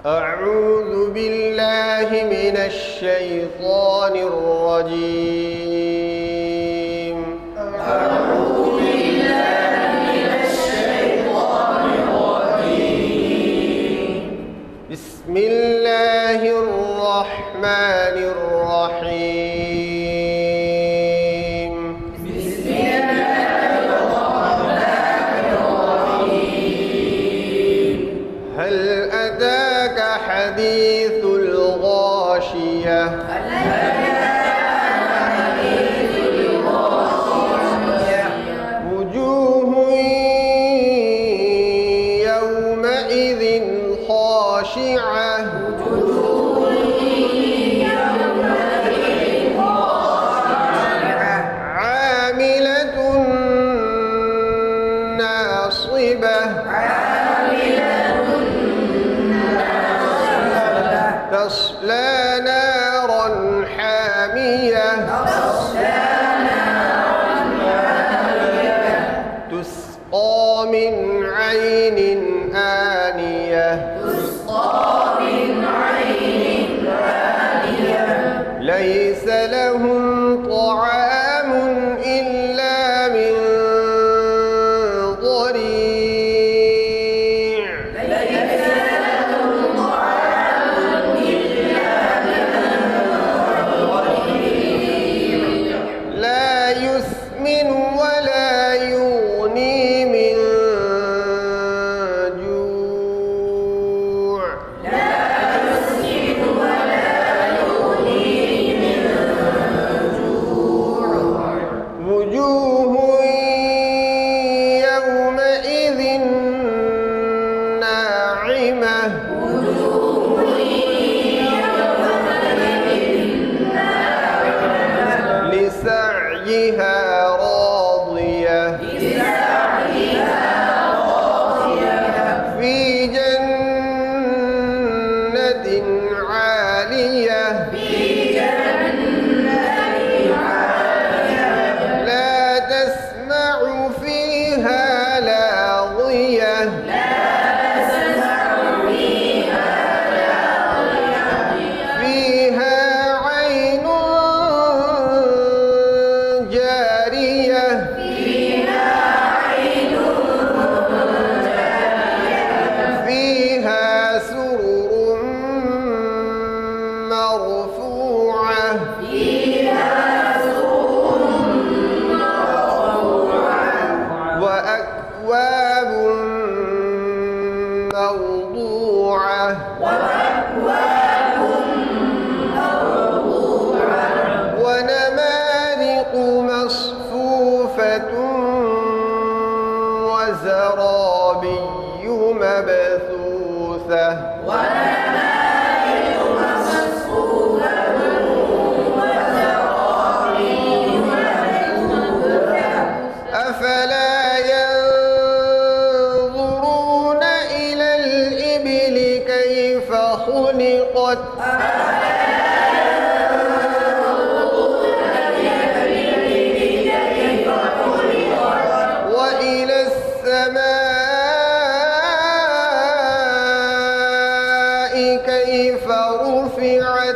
أعوذ بالله من الشيطان الرجيم. أعوذ بالله من الشيطان الرجيم. بسم الله الرحمن الرحيم. بسم الله الرحمن الرحيم. هل أتاك حديث الغاشية؟ وجوه يومئذ خاشعة عاملة ناصبة تصلى نارا حامية تسقى من عين آنية ليس لهم طعام إلا من ضريع لا يسمن ولا يغني من جوع وجوه يومئذ ناعمة لسعيها راضية في جنة عالية لا تسمع فيها لاغية فيها عين جارية فيها سرر مرفوعة وأكواب موضوعة ونمارق مصفوفة وزرابي مبثوثة أفلا ينظرون إلى الإبل كيف خلقت وإلى السماء كيف رفعت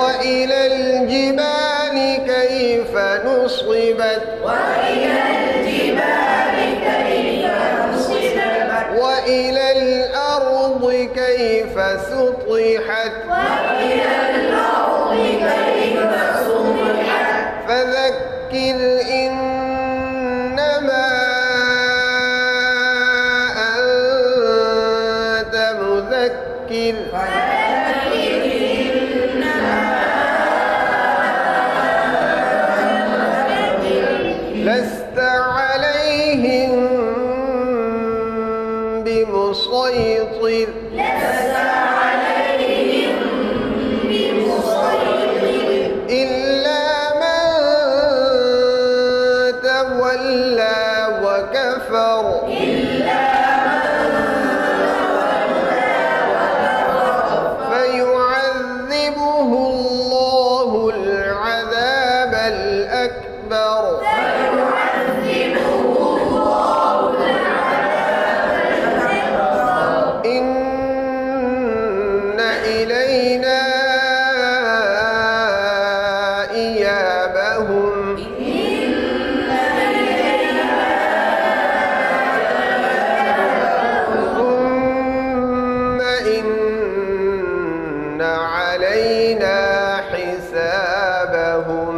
وإلى الجبال كيف نصبت وإلى الأرض كيف سطحت فذكر إنما أنت مذكر لست عليهم بمسيطر إلا من تولى وكفر فيعذبه الله العذاب الأكبر فيعذبه حسابهم ثم إن علينا حسابهم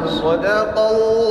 صدق الله